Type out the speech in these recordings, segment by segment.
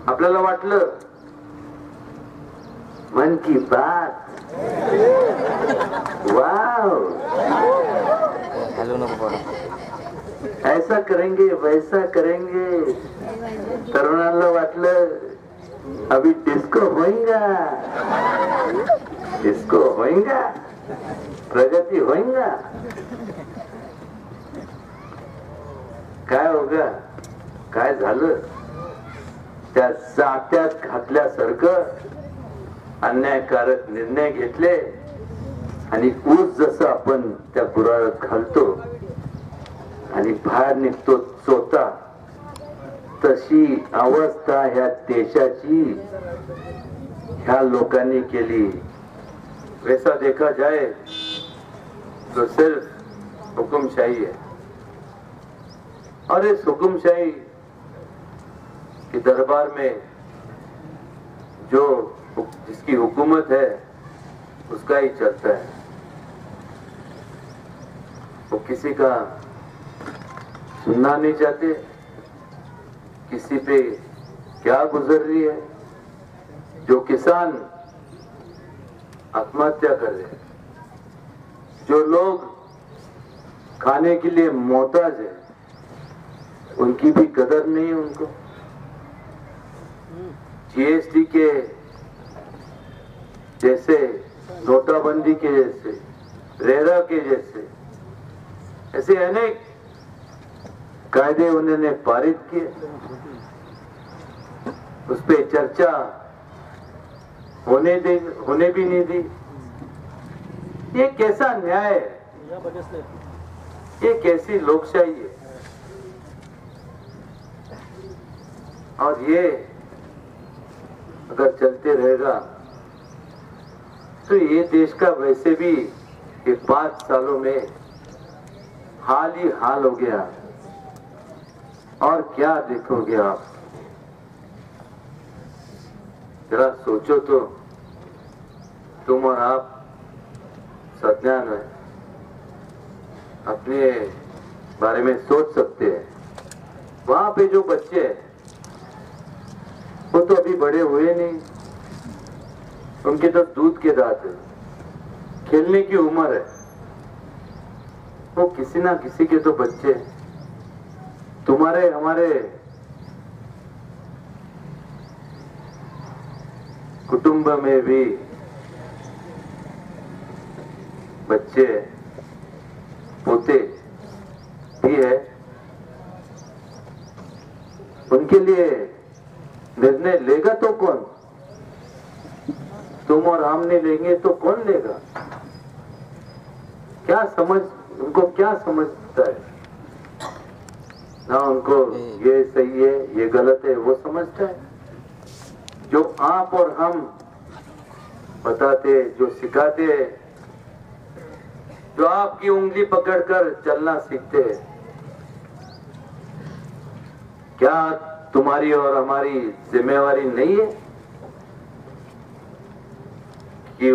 आपल्याला वाटलं मन की बात, वाव, ऐसा करेंगे वैसा करेंगे. तरुणांना वाटलं अभी डिस्को होएगा, डिस्को होएगा, प्रगती होएगा. काय होगा, काय झालं? त्या जात्यात घातल्यासारखं अन्यायकारक निर्णय घेतले आणि ऊस जसं आपण त्या गुराळात घालतो आणि बाहेर निघतो चोता, तशी अवस्था ह्या देशाची ह्या लोकांनी केली. वैसा देखा जाए तो सिर्फ हुकुमशाही है. और इस हुकुमशाही के दरबार में जो जिसकी हुकूमत है उसका ही चलता है. वो किसी का सुनना नहीं चाहते. किसी पे क्या गुजर रही है. जो किसान आत्महत्या कर रहे हैं, जो लोग खाने के लिए मोहताज है, उनकी भी कदर नहीं. उनको जीएसटी के जैसे, नोटाबंदी के जैसे, रेरा के जैसे ऐसे अनेक कायदे उन्होंने पारित किए. उस पर चर्चा होने भी नहीं दी. ये कैसा न्याय है, ये कैसी लोकशाही है. और ये अगर चलते रहेगा तो ये देश का वैसे भी ये 5 सालों में हाल ही हाल हो गया. और क्या देखोगे आप, जरा सोचो तो. तुम और आप सज्ञान है, अपने बारे में सोच सकते हैं. वहां पे जो बच्चे हैं वो तो अभी बड़े हुए नहीं, उनके तो दूध के दांत है, खेलने की उम्र है. वो किसी ना किसी के तो बच्चे, तुम्हारे हमारे कुटुंब में भी बच्चे पोते भी है. उनके लिए निर्णय लेगा तो कौन? तुम और हम नहीं लेंगे तो कौन लेगा? क्या समझ, उनको क्या समझता है ना? उनको ये सही है ये गलत है वो समझता है. जो आप और हम बताते, जो सिखाते, जो आपकी उंगली पकड़कर चलना सीखते हैं, क्या तुम्हारी और हमारी जिम्मेवारी नहीं है कि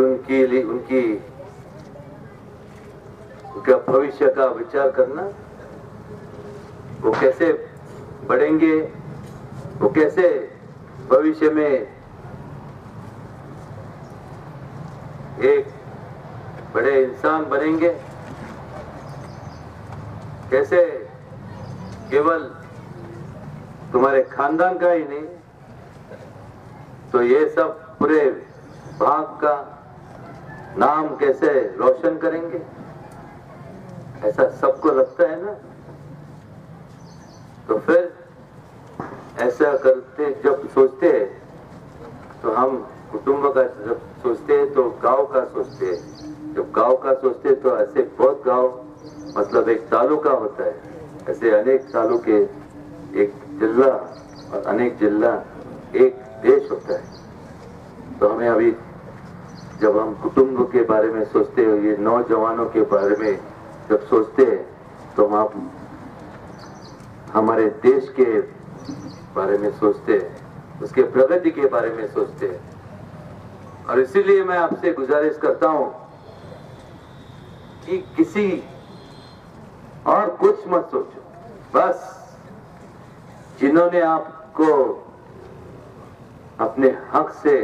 उनका भविष्य का विचार करना? वो कैसे बढ़ेंगे, वो कैसे भविष्य में एक बड़े इंसान बनेंगे, कैसे केवल तुम्हारे खानदान का ही नहीं तो ये सब पूरे भाग का नाम कैसे रोशन करेंगे, ऐसा सबको लगता है ना? तो फिर ऐसा करते, जब सोचते हैं तो हम कुटुंब का, जब सोचते हैं तो गांव का सोचते हैं. जब गांव का सोचते हैं तो ऐसे बहुत गांव, मतलब एक तालुका होता है, ऐसे अनेक तालुके, एक जिला और अनेक जिला एक देश होता है. तो हमें अभी जब हम कुटुंब के बारे में सोचते हैं, ये नौजवानों के बारे में जब सोचते हैं, तो हम हमारे देश के बारे में सोचते हैं, उसके प्रगति के बारे में सोचते हैं. और इसीलिए मैं आपसे गुजारिश करता हूं कि किसी और कुछ मत सोचो. बस जिन्होंने आपको अपने हक से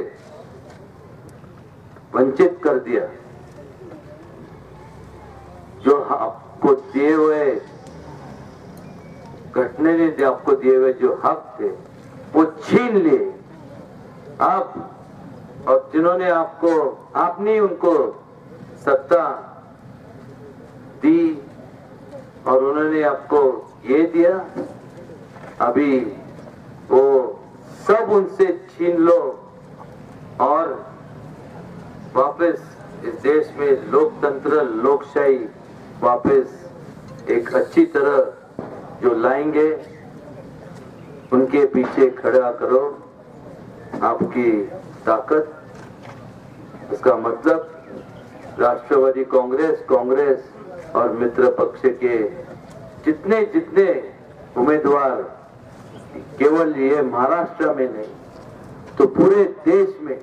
वंचित कर दिया, जो आपको दिए हुए घटने ने आपको दिए हुए जो हक थे वो छीन लिए आप, और जिन्होंने आपने उनको सत्ता दी और उन्होंने आपको ये दिया, अभी वो सब उनसे छीन लो और वापस इस देश में लोकतंत्र लोकशाही वापस एक अच्छी तरह जो लाएंगे, उनके पीछे खड़ा करो आपकी ताकत। इसका मतलब राष्ट्रवादी कांग्रेस और मित्र पक्ष के जितने जितने उम्मीदवार, केवल ये महाराष्ट्र में नहीं तो पूरे देश में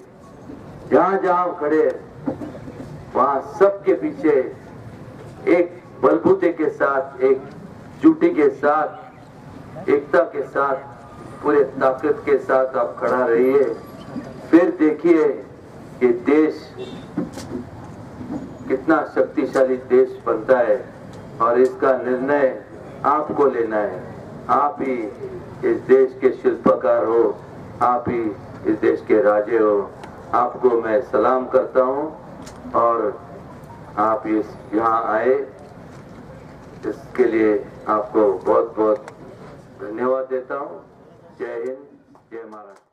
जहां जहां खड़े वहां सबके पीछे एक बलबूते के साथ, एक जुटी के साथ, एकता के साथ, पूरे ताकत के साथ आप खड़ा रहिए। फिर देखिए कि देश कितना शक्तिशाली देश बनता है और इसका निर्णय आपको लेना है। आप ही इस देश के शिल्पकार हो, आप ही इस देश के राजे हो। आपको मैं सलाम करता हूं और आप यहाँ आए इसके लिए आपको बहुत बहुत धन्यवाद देता हूं। जय हिंद, जय महाराष्ट्र।